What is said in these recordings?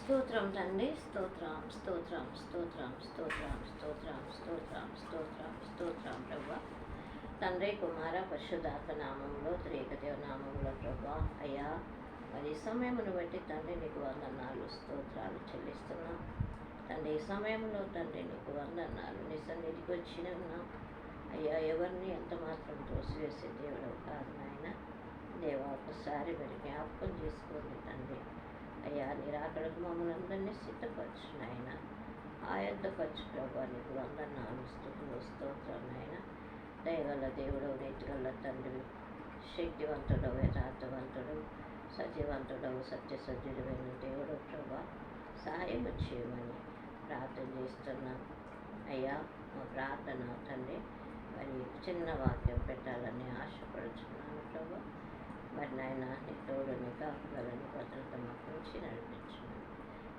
స్తోత్రం తండ్రి, స్తోత్రం స్తోత్రం స్తోత్రం స్తోత్రం స్తోత్రం స్తోత్రం స్తోత్రం స్తోత్రం ప్రభా. తండ్రి, కుమార, పరిశుద్ధాత్మ నామంలో, త్రియేకదేవ నామంలో ప్రభా. అయ్యా, మరి సమయమును బట్టి తండ్రి నీకు వందనాలు, స్తోత్రాలు చెల్లిస్తున్నాం తండ్రి. ఈ సమయంలో తండ్రి నీకు వందనాలు, నీ సన్నిధికి వచ్చిన ఉన్నాం అయ్యా. ఎవరిని ఎంత మాత్రం తోసివేసే దేవుడు కాదు నాయన. దేవా, ఒకసారి మరి జ్ఞాపకం చేసుకోండి తండ్రి. అయ్యా, నీ రాకడకు మమ్మల్ని అందరినీ సిద్ధపరచు నాయన. ఆ యొద్ద ఖర్చు ప్రభా, నీకు వందనాలు, స్తుతులు, స్తోత్రం నాయన. దయగల దేవుడు, నీతిగల తండ్రి, శక్తివంతుడు, యథార్థవంతుడు, సత్యవంతుడవు, సత్యసజ్జుడైన దేవుడు ప్రభా, సహాయం చేయమని ప్రార్థన చేస్తున్నాం అయ్యా. మా ప్రార్థన తండ్రి మరి చిన్న వాక్యం పెట్టాలని ఆశపడుచున్నాను ప్రభా. మరి నాయన, నీ తోడు, నీ కాపుదలని భద్రత మాకు నుంచి నడిపించున్నాను.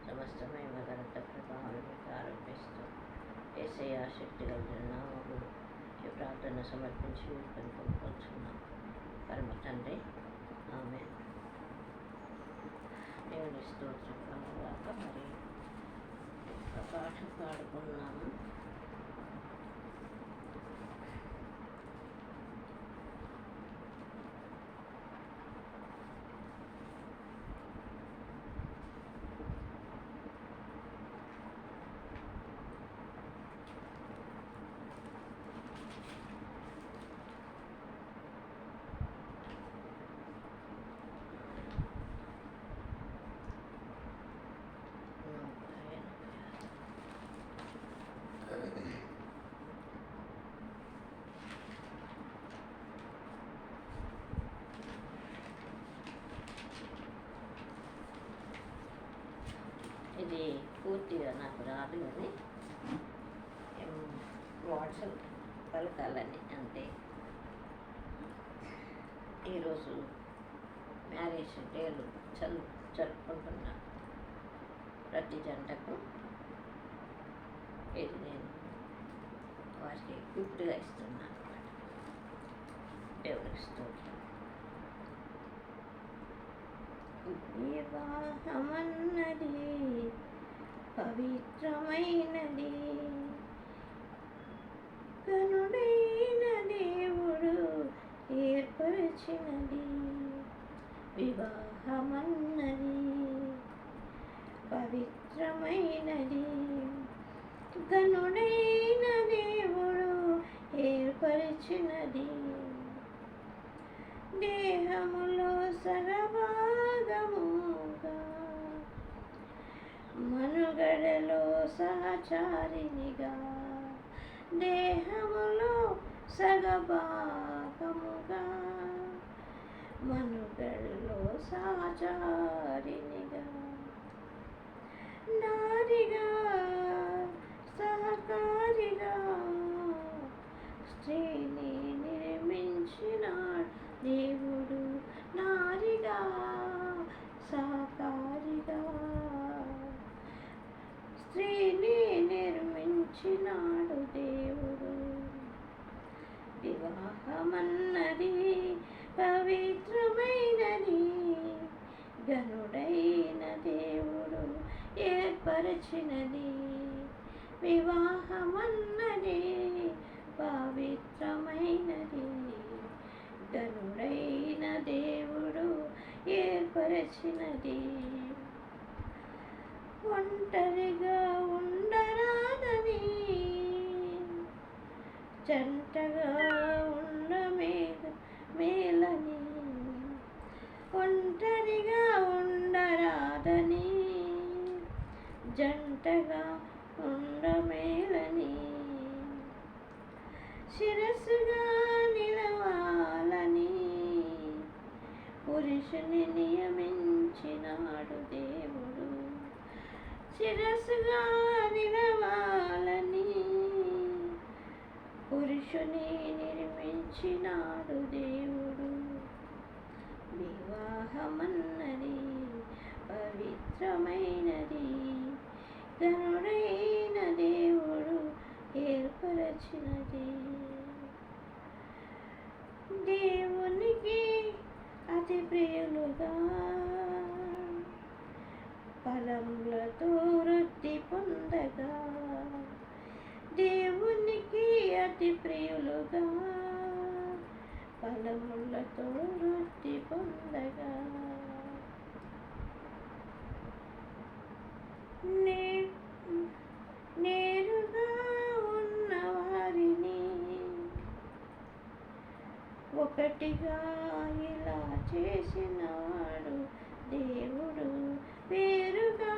సమస్తమైన ఘనత ప్రభావాలు మీకు ఆరోపిస్తూ యేసయ్య శక్తి కలిగిన నామములో ఈ ప్రార్థన సమర్పించి కొనుక్కొచ్చున్నాం పరమ తండ్రి, ఆమేన్. దేవుని స్తోత్రం కలుగుగాక. మరి ఒక పాట పాడుకున్నాము. ఇది పూర్తిగా నాకు రాదు కానీ వాట్సాప్ పలకాలని అంతే. ఈరోజు మ్యారేజ్ డేలు జరుపుకుంటున్నా ప్రతి జంటకు. ఇది నేను వారికి గిఫ్ట్గా ఇస్తున్నాను అన్నమాట. దేవుడికి స్తోత్రం. వివాహమన్నది పవిత్రమైనది, కనుడైన దేవుడు ఏర్పరిచినది. వివాహమన్నది పవిత్రమైనది, కనుడైన దేవుడు ఏర్పరిచినది. దేహములో సగభాగముగా, మనుగడలో సహచారినిగా. దేహములో సగభాగముగా, మనుగడలో సహచారినిగా. నారిగా సహకారిగా స్త్రీని నిర్మించినాడు దేవుడు. నారిగా సహకారిగా స్త్రీని నిర్మించినాడు దేవుడు. వివాహమన్నది పవిత్రమైనది, ఘనుడైన దేవుడు ఏర్పరచినది. వివాహమన్నది పవిత్రమైనది, ఘనుడైన దేవుడు ఏర్పరచినది. ఒంటరిగా ఉండరాదని, జంటగా మేలని. ఒంటరిగా ఉండరాదని, జంటగా ఉండమేలని. శిరస్సుగా నిలవాలని పురుషుని నియమించినాడు దేవుడు. శిరస్సుగా నిలవాలని పురుషుని నిర్మించినాడు దేవుడు. వివాహమన్నది పవిత్రమైనది, ఘనుడైన దేవుడు ఏర్పరచినది. దేవునికి అతి ప్రియులుగా ఫలముల ముళ్ళతో రొట్టి పొందగా నేరుగా ఉన్న వారిని ఒకటిగా ఇలా చేసినవాడు దేవుడు. వేరుగా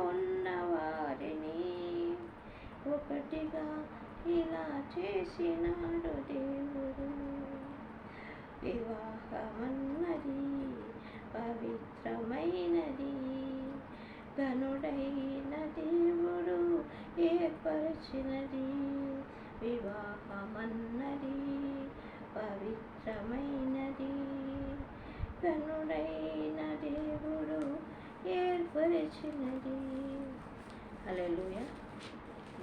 ఉన్నవారిని ఒకటిగా ఇలా చేసినాడు దేవుడు. వివాహమన్నది పవిత్రమైనది, ఘనుడైన దేవుడు ఏర్పరచినది. వివాహమన్నది పవిత్రమైనది, ఘనుడైన దేవుడు ఏర్పరచినది. హల్లెలూయా.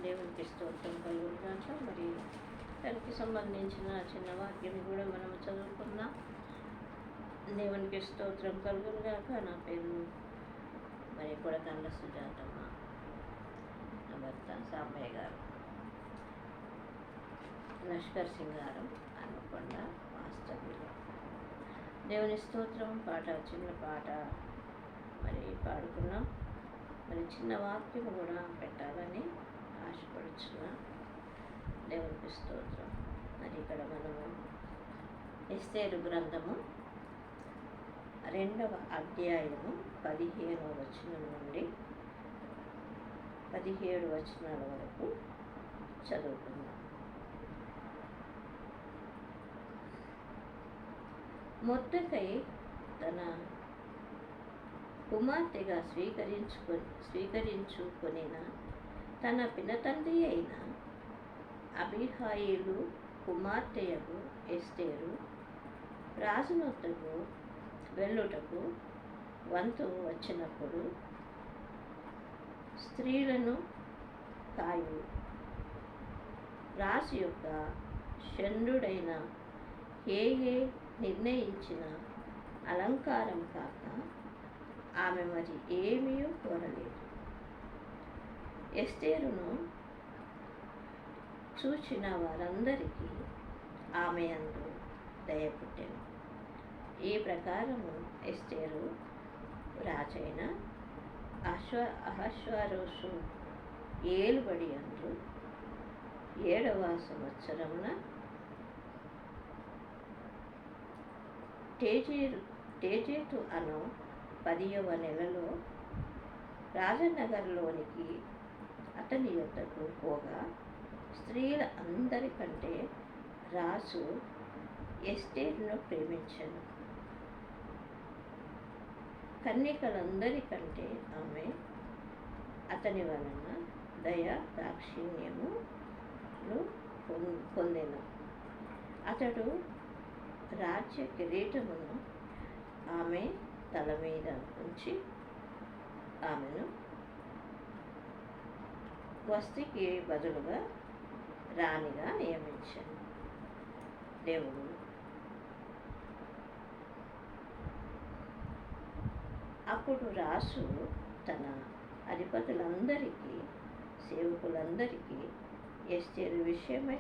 దేవునికి స్తోత్రం కలుగుగాక. మరి దానికి సంబంధించిన చిన్న వాక్యం కూడా మనం చదువుకుందాం. దేవునికి స్తోత్రం కలుగుగాక. నా పేరు మరి కొడకండ్ల సుజాతమ్మ, నా భర్త సాంబయ్య గారు, లష్కర్ సింగారం, హన్మకొండ వాస్తవ్యులు. దేవుని స్తోత్రం పాట, చిన్న పాట మరి పాడుకున్నాం. మరి చిన్న వాక్యం కూడా పెట్టాలని ఆశపడుచున్నా. దేవునికి స్తోత్రం. మరి ఇక్కడ మనము ఎస్తేరు గ్రంథము 2వ అధ్యాయము 15వ వచనం నుండి 17 వచనాల వరకు చదువుకుందాం. మొర్దెకై తన కుమార్తెగా స్వీకరించుకొనిన తన పినతండ్రి అయిన అబీహాయిలు కుమార్తెయగు ఎస్తేరు రాజునొద్దకు వెళ్ళుటకు వంతు వచ్చినప్పుడు, స్త్రీలను కాయు రాజు యొక్క షండుడైన హేగే నిర్ణయించిన అలంకారం కాక ఆమె మరి ఏమీ కోరలేదు. ఎస్తేరును చూచిన వారందరికీ ఆమె యందు దయ పుట్టెను. ఈ ప్రకారము ఎస్తేరు రాజైన అహష్వేరోషు ఏలుబడి యందు 7వ సంవత్సరమున తేజేతు అను 10వ నెలలో రాజనగర్లోనికి అతని యొద్దకు పోగా, స్త్రీల అందరికంటే రాజు ఎస్తేరును ప్రేమించెను. కన్యకలందరికంటే ఆమె అతని వలన దయ దాక్షిణ్యమును పొందెను. అతడు రాజ్య కిరీటమును ఆమె తల మీద ఉంచి ఆమెను వస్తికి బదులుగా రాణిగా నియమించాను. దేవుడు అప్పుడు రాజు తన అధిపతులందరికీ సేవకులందరికీ ఎస్తేరు విషయమై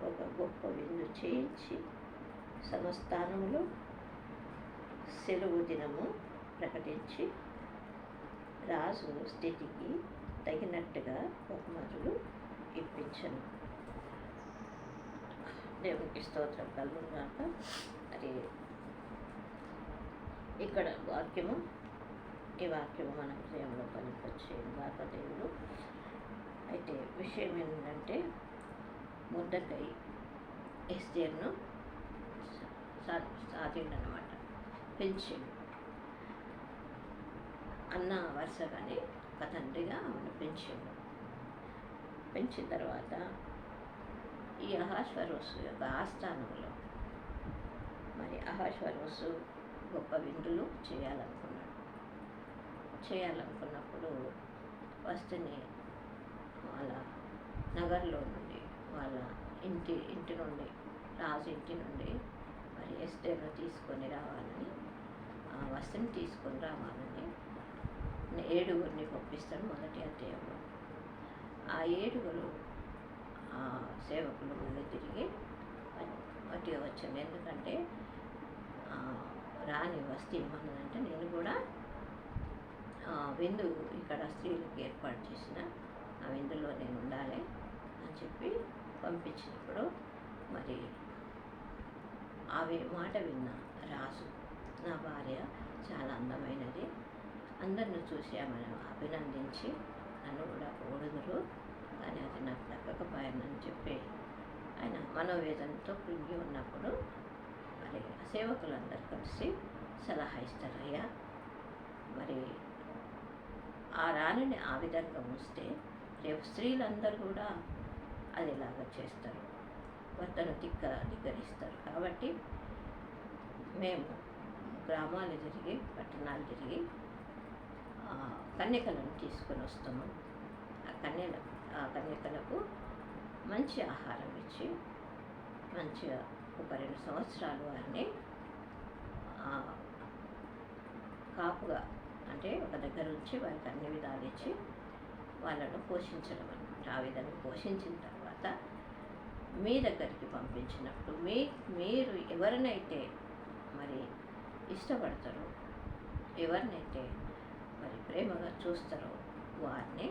ఒక గొప్ప విందు చేయించి సంస్థానములో సెలవు దినము ప్రకటించి రాజు స్థితికి తగినట్టుగా బహుమతులు ఇప్పించను. దేవునికి స్తోత్రం కలుగుగాక. మరి ఇక్కడ ఈ వాక్యము మన హృదయంలో పనికొచ్చేది గాక దేవుడు. అయితే విషయం ఏంటంటే, మొర్దెకై ఎస్తేరును సాధిండనమాట, పెంచిండు. అన్న వరుసగానే ఒక తండ్రిగా ఆమెను పెంచిండు. పెంచిన తర్వాత ఈ అహష్వేరోషు యొక్క ఆస్థానంలో మరి అహష్వేరోషు గొప్ప విందులు చేయాలనుకున్నప్పుడు వస్తుని వాళ్ళ నగర్లో నుండి, వాళ్ళ ఇంటి నుండి, రాజు ఇంటి నుండి మరి ఎస్తేరును తీసుకొని రావాలని, ఆ వస్తుని తీసుకొని రావాలని 7 పంపిస్తాడు మొదటి అధ్యాయంలో. ఆ 7 సేవకులు మళ్ళీ తిరిగి వచ్చారు. ఎందుకంటే రాణి వస్తే ఏమన్నదంటే, నేను కూడా విందు ఇక్కడ స్త్రీలకు ఏర్పాటు చేసిన ఆ విందులో నేను ఉండాలి అని చెప్పి పంపించినప్పుడు మరి మాట విన్న రాజు, నా భార్య చాలా అందమైనది, అందరిని చూసి ఆమెను అభినందించి నన్ను కూడా పొగుడుదురు, కానీ అది నాకు దక్కకపోయానని చెప్పి ఆయన మనోవేదనతో కృంగి ఉన్నప్పుడు మరి సేవకులందరూ కలిసి సలహా ఇస్తారు, అయ్యా మరి ఆ రాణిని ఆ విధంగా ఉంచితే రేపు స్త్రీలందరూ కూడా అదేలాగా చేస్తారు, భర్తను ధిక్కరిస్తారు. కాబట్టి మేము గ్రామాలు తిరిగి పట్టణాలు తిరిగి కన్యకలను తీసుకొని వస్తాము. ఆ కన్యకలకు మంచి ఆహారం ఇచ్చి మంచిగా ఒక 2 సంవత్సరాలు వారిని కాపుగా అంటే ఒక దగ్గర ఉంచి వారికి అన్ని విధాలు ఇచ్చి వాళ్ళను పోషించడం అనమాట. ఆ విధంగా పోషించిన తర్వాత మీ దగ్గరికి పంపించినప్పుడు మీరు ఎవరినైతే మరి ఇష్టపడతారో, ఎవరినైతే మరి ప్రేమగా చూస్తారో వారిని,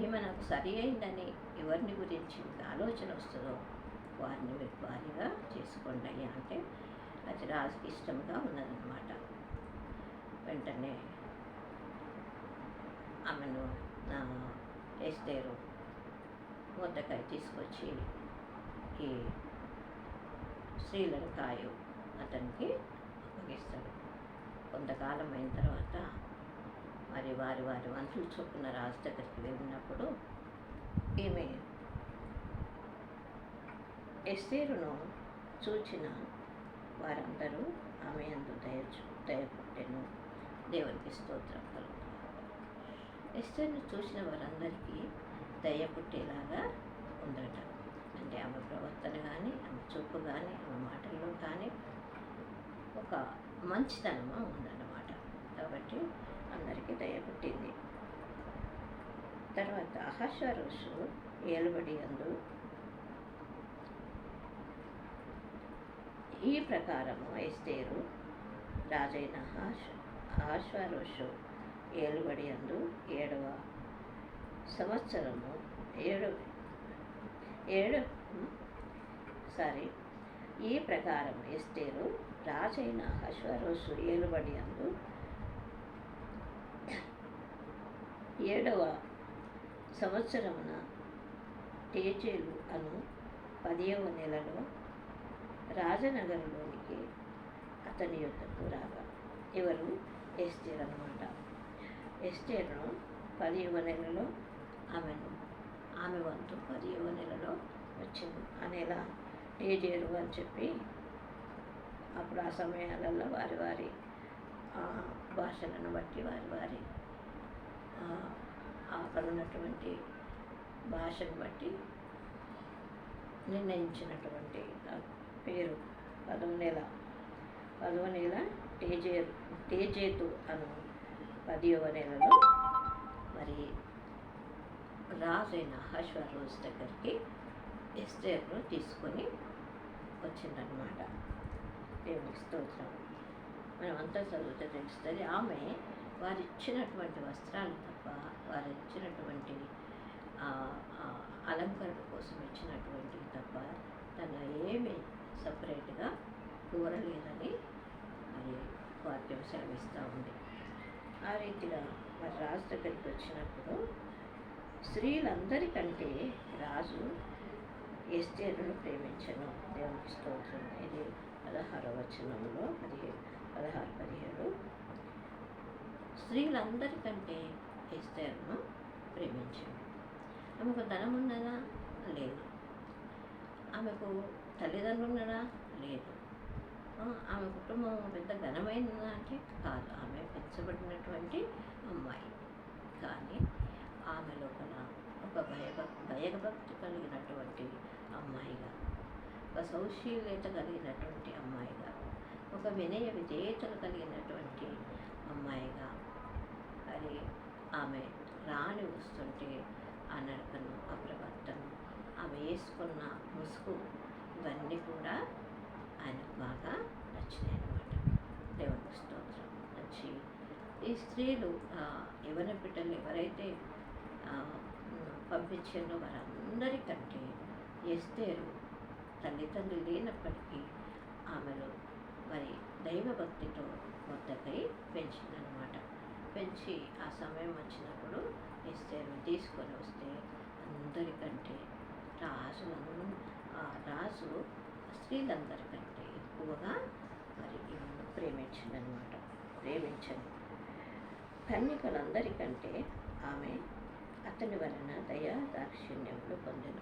ఈమె నాకు సరి అయిందని ఎవరిని గురించి మీకు ఆలోచన వస్తుందో వారిని మీరు భారీగా చేసుకోండి అయ్యా అంటే అది రాజుకి ఇష్టంగా ఉన్నదన్నమాట. వెంటనే ఆమెను ఎస్తేరు మొద్దకాయ తీసుకొచ్చి ఈ శ్రీలంకాయు అతనికి అప్పగిస్తాడు. కొంతకాలం అయిన తర్వాత మరి వారి వంతులు చొప్పున రాజు దగ్గరికి వెళ్ళినప్పుడు ఈమె ఎస్తేరును చూచిన వారందరూ ఆమె యందు దయపుట్టెను. దేవునికి స్తోత్రం కలుగును. ఎస్తేరును చూసిన వారందరికీ దయ పుట్టేలాగా ఉందట. అంటే ఆమె ప్రవర్తన కానీ, ఆమె చూపు కానీ, ఆమె మాటల్లో కానీ ఒక మంచితనము ఉందన్నమాట. కాబట్టి అందరికీ దయ పుట్టింది. తర్వాత అహష్వేరోషు ఏలుబడి యందు ఈ ప్రకారము ఎస్తేరు రాజైన అహష్వేరోషు ఏలుబడి యందు 7వ సంవత్సరము ఈ ప్రకారం ఎస్తేరు రాజైన అహష్వేరోషు ఏలుబడి యందు 7వ సంవత్సరమున తేజేలు అను 10వ నెలలో రాజనగరంలోనికి అతని యొద్దకు రాగా, ఎవరు ఎస్తేరు అన్నమాట. ఎస్తేరును 10వ నెలలో ఆమె వంతు 10వ నెలలో వచ్చింది. ఆ నెల తేజేరు అని చెప్పి అప్పుడు ఆ సమయాలలో వారి భాషలను బట్టి వారి అక్కడ ఉన్నటువంటి భాషను బట్టి నిర్ణయించినటువంటి పేరు 10వ నెల తేజేతు అను 10వ నెలలో మరి రాజైన అహష్వేరోషు దగ్గరికి ఎస్తేరును తీసుకొని వచ్చిందనమాట. దేవునికి స్తోత్రం. మనం అంతా చదివితే తెలుస్తుంది. ఆమె వారు ఇచ్చినటువంటి వస్త్రాలు తప్ప, వారు ఇచ్చినటువంటి అలంకరణ కోసం ఇచ్చినటువంటివి తప్ప తను ఏమీ సపరేట్గా కోరలేదని మరి వాక్యం సెలవిస్తూ ఉంది. ఆ రీతిగా మరి రాజు దగ్గరికి వచ్చినప్పుడు స్త్రీలందరికంటే రాజు ఎస్తేరును ప్రేమించను. దేవునికి స్తోత్రం. ఇది 16వ వచనంలో 16-17 స్త్రీలందరికంటే ఎస్తేరును ప్రేమించను. ఆమెకు ధనం ఉన్నదా? లేదు. ఆమెకు తల్లిదండ్రులు ఉన్నారా? లేదు. ఆమె కుటుంబం పెద్ద ఘనమైనదా అంటే కాదు. ఆమె పెంచబడినటువంటి అమ్మాయి. కానీ ఆమె లోపల ఒక భయభక్తి కలిగినటువంటి అమ్మాయిగా, ఒక సౌశీల్యత కలిగినటువంటి అమ్మాయిగా, ఒక వినయ విధేయతలు కలిగినటువంటి అమ్మాయిగా మరి ఆమె రాణి వస్తుంటే ఆ నడకను, ఆ ప్రవర్తన, ఆమె వేసుకున్న ముసుగు, ఇవన్నీ కూడా ఆయనకు బాగా నచ్చినాయి అన్నమాట. ఈ స్త్రీలు యవన బిడ్డలు ఎవరైతే ఆ, పంపించారో వారందరికంటే ఎస్తేరు తల్లిదండ్రులు లేనప్పటికీ ఆమెను మరి దైవభక్తితో మొత్తకై పెంచిందనమాట. పెంచి ఆ సమయం వచ్చినప్పుడు ఎస్తేరుని తీసుకొని వస్తే అందరికంటే రాజు స్త్రీలందరికంటే ఎక్కువగా మరి ఈమెను ప్రేమించని కన్యకలందరికంటే ఆమె అతని వలన దయా దాక్షిణ్యములు పొందిన.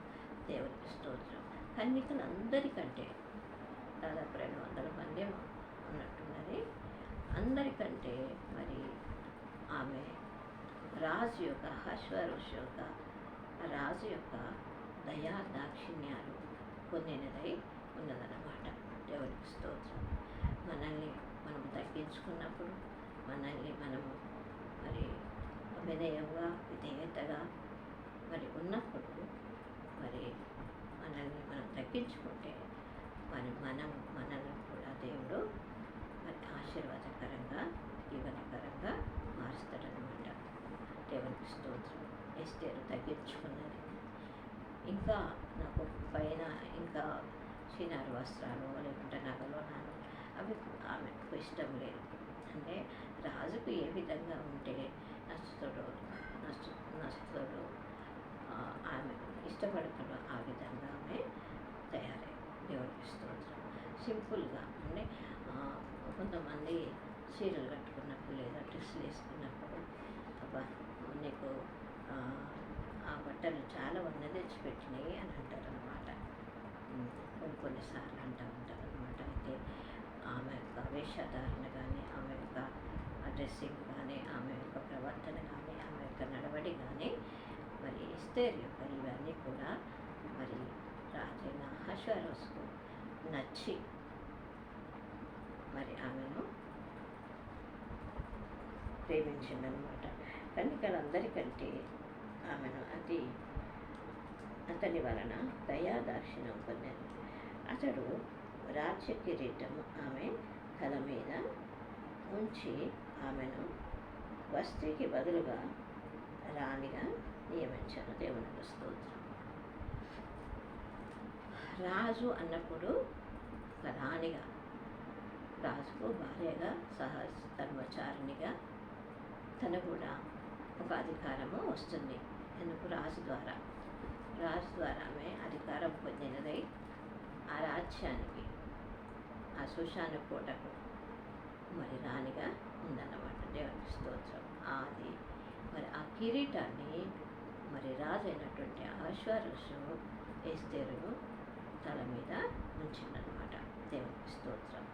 దేవునికి స్తోత్రం. కన్యకలందరికంటే దాదాపు 200 మంది ఉన్నట్టున్నది. అందరికంటే మరి ఆమె రాజు యొక్క అహష్వేరోషు యొక్క రాజు యొక్క దయా దాక్షిణ్యాలు పొందినదై ఉన్నదన్నమాట. దేవునికి స్తోత్రం. మనల్ని మనం తగ్గించుకున్నప్పుడు, మనల్ని మనము మరి వినయంగా విధేయతగా మరి ఉన్నప్పుడు, మరి మనల్ని మనం తగ్గించుకుంటే మనల్ని కూడా దేవుడు మరి ఆశీర్వాదకరంగా దీవెనకరంగా మారుస్తాడనమాట. దేవునికి స్తోత్రం. ఎస్తేరు తగ్గించుకున్నది. ఇంకా నాకు పైన ఇంకా చిన్నారి వస్త్రాలు లేకుంటే నగలు అవి ఆమెకు ఇష్టం లేదు. అంటే రాజుకు ఏ విధంగా ఉంటే నచ్చుతాడో ఆమె ఇష్టపడతాడో ఆ విధంగా ఆమె తయారై. దేవుడికి స్తోత్రం. సింపుల్గా అంటే కొంతమంది చీరలు కట్టుకున్నప్పుడు లేదా డ్రెస్సులు వేసుకున్నప్పుడు అబ్బా నీకు ఆ బట్టలు చాలా తెచ్చిపెట్టినాయి అని అంటారనమాట. కొన్నిసార్లు అంటూ ఉంటారనమాట. అయితే ఆమె యొక్క వేషధారణ కానీ, ఆమె యొక్క డ్రెస్సింగ్ కానీ, ఆమె యొక్క ప్రవర్తన కానీ, ఆమె యొక్క నడవడి కానీ, మరి ఎస్తేరు యొక్క ఇవన్నీ కూడా మరి రాజైన అహష్వేరోషుకు నచ్చి మరి ఆమెను ప్రేమించిందనమాట. కన్యకలందరికంటే ఆమెను అతని వలన దయాదాక్షిణ్యం పొందాను. అతడు రాజ్య కిరీటము ఆమె తల మీద ఉంచి ఆమెను వస్త్రికి బదులుగా రాణిగా నియమించాను. దేవునికి స్తోత్రం. రాజు అన్నప్పుడు రాణిగా, రాజుకు భార్యగా, సహధర్మచారిణిగా తన కూడా ఒక అధికారము వస్తుంది. ఎందుకు? రాజు ద్వారా ఆమె అధికారం పొందినదై ఆ రాజ్యానికి, ఆ సుషాను కోటకు మరి రాణిగా ఉందన్నమాట. దేవునికి స్తోత్రం. అది మరి ఆ కిరీటాన్ని మరి రాజైనటువంటి అహష్వేరోషు ఎస్తేరును తల మీద ఉంచిందనమాట. దేవునికి స్తోత్రం.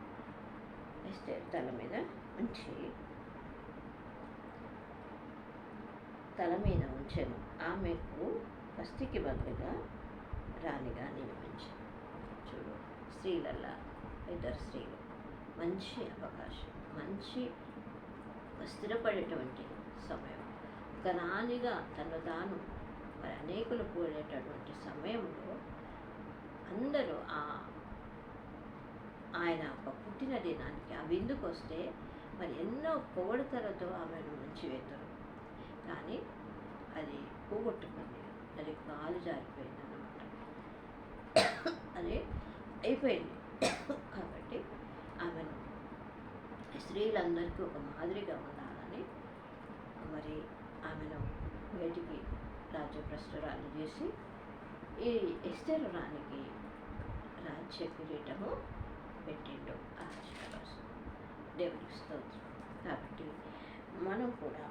ఎస్తేరు తల మీద ఉంచాను. ఆమెకు వస్తికి బదులుగా రాణిగా నియమించాను. చూడు, స్త్రీలల్లా ఇద్దరు స్త్రీలు మంచి అవకాశం, మంచి స్థిరపడేటువంటి సమయం. ఒక రాణిగా తను తాను మరి అనేకులు కూడేటటువంటి సమయంలో అందరూ ఆయన ఒక పుట్టిన దినానికి ఆ విందుకు వస్తే మరి ఎన్నో పొగడతలతో ఆమెను ముంచివేతారు. కానీ అది పోగొట్టుకుంది, అది కాలు జారిపోయింది అన్నమాట. అది అయిపోయింది. కాబట్టి ఆమెను స్త్రీలందరికీ ఒక మాదిరిగా ఉండాలని మరి ఆమెను బయటికి రాజ్యభ్రష్టురాలు చేసి ఈ ఎస్తేరు రాణికి రాజ్య కిరీటము పెట్టిండు అహష్వేరోషు. దేవునికి స్తోత్రం. కాబట్టి మనం కూడా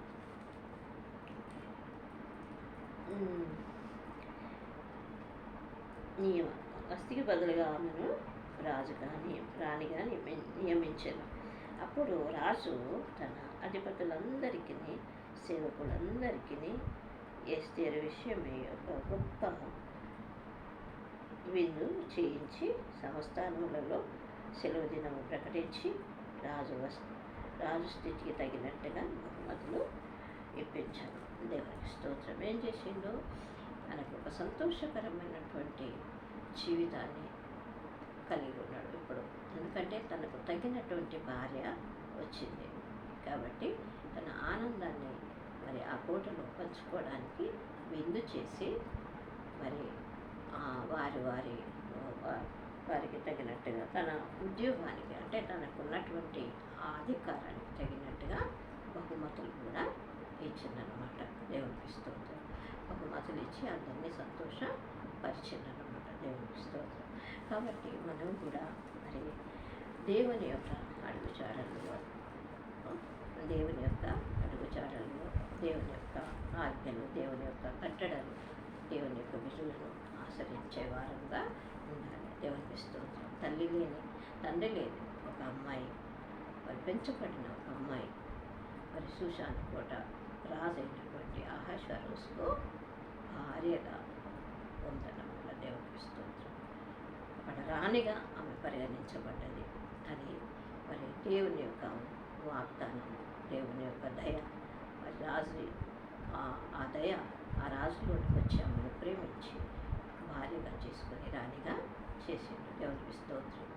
వస్తికి బదులుగా ఆమెను రాణిగా నియమించాను. అప్పుడు రాజు తన అధిపతులందరికీ, సేవకులందరికీ ఎస్తేరు విషయమై ఒక గొప్ప విందు చేయించి సంస్థానములలో సెలవు దినము ప్రకటించి రాజు స్థితికి తగినట్టుగా బహుమతులు ఇప్పించాను. దేవునికి స్తోత్రం. ఏం చేసిండో మనకు ఒక సంతోషకరమైనటువంటి జీవితాన్ని కలిగి ఉన్నాడు ఇప్పుడు. ఎందుకంటే తనకు తగినటువంటి భార్య వచ్చింది కాబట్టి తన ఆనందాన్ని మరి ఆ పూటలో పంచుకోవడానికి విందు చేసి మరి వారికి తగినట్టుగా తన ఉద్యోగానికి అంటే తనకున్నటువంటి ఆ అధికారానికి తగినట్టుగా బహుమతులు కూడా ఇచ్చిందనమాట. దేవునికి స్తోత్రం. బహుమతులు ఇచ్చి అందరినీ సంతోషపరిచిందనమాట. దేవునికి స్తోత్రం. కాబట్టి మనం కూడా మరి దేవుని యొక్క అడుగుజాడల్లో దేవుని యొక్క ఆజ్ఞలు, దేవుని యొక్క కట్టడలు, దేవుని యొక్క విధులను ఆచరించే వారంగా ఉండాలి. దేవునికి స్తోత్రం. తల్లి లేని తండ్రి లేని ఒక అమ్మాయి, మరి పెంచబడిన ఒక అమ్మాయి, మరి సుషాన్ కోట రాజైనటువంటి అహష్వేరోషుకు భార్యగా ఉందన్నమాట. దేవునికి స్తోత్రం. అక్కడ రాణిగా ఆమె పరిగణించబడ్డది. అది మరి దేవుని యొక్క వాగ్దానం, దేవుని యొక్క దయ, మరి రాజు ఆ దయ ఆ రాజులోకి వచ్చి ఆమెను ప్రేమించి భార్యగా చేసుకొని రాణిగా చేసిండు. దేవునికి స్తోత్రం.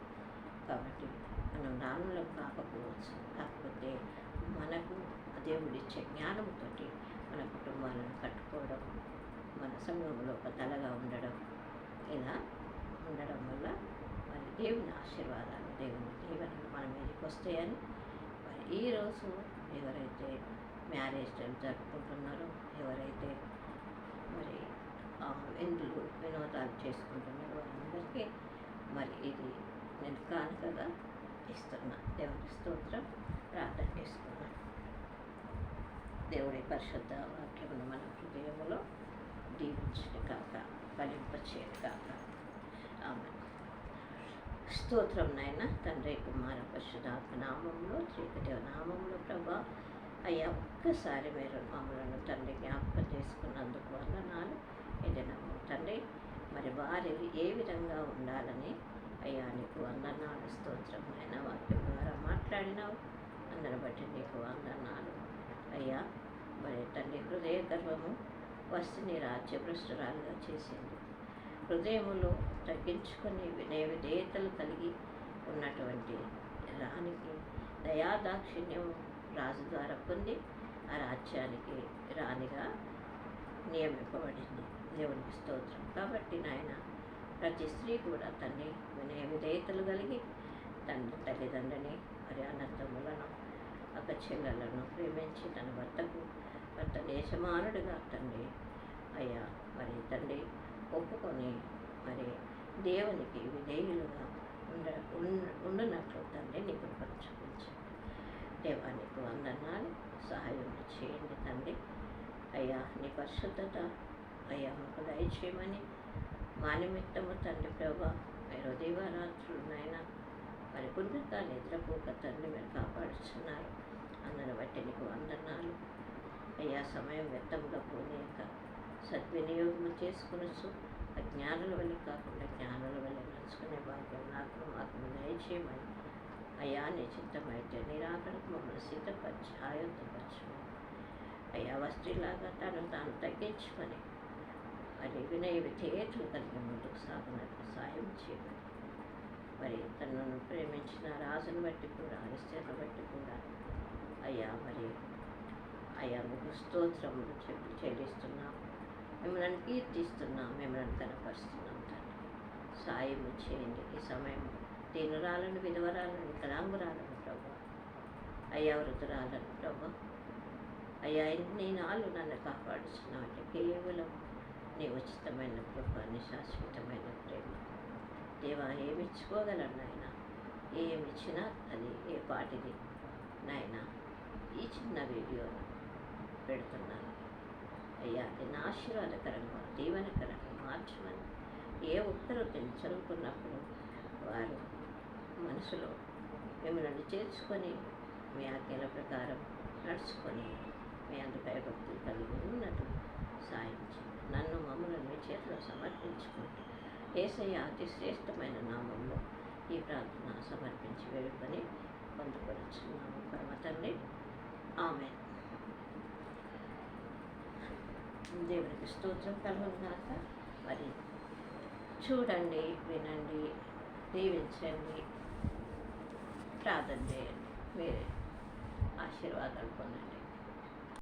కాబట్టి మనం రాణులం కాకపోవచ్చు, కాకపోతే మనకు దేవుడిచ్చే జ్ఞానంతో మన కుటుంబాలను కట్టుకోవడం, మన సంఘంలో ఒక తలగా ఉండడం, ఇలా ఉండడం వల్ల మరి దేవుని ఆశీర్వాదాలు, దేవుని దీవెనలు మన మీదకి వస్తాయని మరి ఈరోజు ఎవరైతే మ్యారేజ్ జరుపుకుంటున్నారో, ఎవరైతే మరి వినోదాలు చేసుకుంటున్నారో వారందరికీ మరి ఇది నేను కానుకగా ఇస్తున్నా. దేవుని స్తోత్రం. ప్రార్థన చేసుకున్నాను. దేవుడి పరిశుద్ధ వాక్యమును మన హృదయంలో దీవించను కాక, ఫలింపచేయను కాక. ఆమె స్తోత్రం నాయన. తండ్రి, కుమార, పరిశుద్ధాత్మ నామంలో, త్రికదేవ నామంలో ప్రభా అయ్యా ఒక్కసారి మీరు మమ్మలను తండ్రి జ్ఞాపకం చేసుకున్నందుకు వందనాలు. ఏదైనాము తండ్రి మరి వారి ఏ విధంగా ఉండాలని అయ్యా నీకు వందనాలు. స్తోత్రం నాయన. వాక్యం ద్వారా మాట్లాడినావు, అందరిని బట్టి నీకు వందనాలు అయ్యా. మరి తండ్రి హృదయ గర్వము వస్తుని రాజ్యభ్రష్టురాలుగా చేసింది. హృదయములో తగ్గించుకొని వినయ విధేయతలు కలిగి ఉన్నటువంటి రాణికి దయాదాక్షిణ్యము రాజు ద్వారా పొంది ఆ రాజ్యానికి రాణిగా నియమింపబడింది. దేవునికి స్తోత్రం. కాబట్టి నాయన ప్రతి స్త్రీ కూడా తండ్రి వినయ విధేయతలు కలిగి తల్లిదండ్రిని మరి అన్నదమ్ములను అక్క చెల్లెలను ప్రేమించి తన భర్త దేశమానుడిగా తండ్రి అయ్యా మరి తండ్రి ఒప్పుకొని మరి దేవునికి విధేయులుగా ఉండనట్లు తండ్రి నీకు చూపించండి. దేవానికి వందనాలు. సహాయం చేయండి తండ్రి అయ్యా. నీ పరిశుద్ధత అయ్యా మాకు దయచేయమని మా నిమిత్తము తండ్రి ప్రభా మీరు దీవారాత్రులు నాయన మరి పుణ్యంగా నిద్రపోక తండ్రి మీరు కాపాడుతున్నారు. అందరిని బట్టి నీకు వందనాలు అయ్యా. సమయం వ్యర్థంగా పోనీయక సద్వినియోగం చేసుకునొచ్చు. అజ్ఞానుల వల్ల కాకుండా జ్ఞానుల వల్ల నడుచుకునే భాగ్యం మాకు దయచేయమని అయ్యా. నీ చిత్తమైతే నిరాకరకు మమ్మల్ని సిద్ధపరిచి ఆయుధపరచమని అయ్యా. వస్త్రీలాగా తాను తగ్గించుకొని మరి వినయ విధేయతలు కలిగి ముందుకు సాగునట్లు సాయం చేయమని మరి తనను ప్రేమించిన రాజును బట్టి కూడా ఎస్తేర్ను బట్టి కూడా అయ్యా మరి అయ్యా మీకు స్తోత్రములు చెల్లిస్తున్నాం. మిమ్మల్ని కీర్తిస్తున్నాం, మిమ్మల్ని కనపరుస్తున్నాం తండ్రి. సాయం చేయండి. ఈ సమయం దీనురాలను, విధవరాలను, వికలాంగురాలను ప్రభు అయ్యా, వృద్ధురాలను ప్రభు అయ్యా. నీ నాళ్ళు నన్ను కాపాడుతున్నావు అంటే కేవలం నీ ఉచితమైన కృప, నీ శాశ్వతమైన ప్రేమ. దేవా ఏమిచ్చుకోగలను నాయన, ఏమిచ్చినా అది ఏ పాటిది నాయన. ఈ చిన్న వీడియోను పెడుతున్నాను అయ్యా. దీన్ని ఆశీర్వాదకరంగా దీవెనకరంగా మార్చమని ఏ ఒక్కరు దీన్ని చదువుకున్నప్పుడు వారు మనసులో మిమ్మల్ని చేర్చుకొని మీ ఆజ్ఞల ప్రకారం నడుచుకొని మీ అందు భయభక్తులు కలిగి ఉన్నట్టు సాయం చేయండి. నన్ను మమ్మల్ని మీ చేతిలో సమర్పించుకుంటూ యేసయ్య అతి శ్రేష్టమైన నామంలో ఈ ప్రార్థన సమర్పించి వేడుకొని పొందుపరుచున్నాము పరమ తండ్రి. ఆమేన్. దేవునికి స్తోత్రం కలుగునాక. మరి చూడండి, వినండి, దీవించండి, ప్రార్థన చేయండి. మీరే ఆశీర్వాదాలు పొందండి.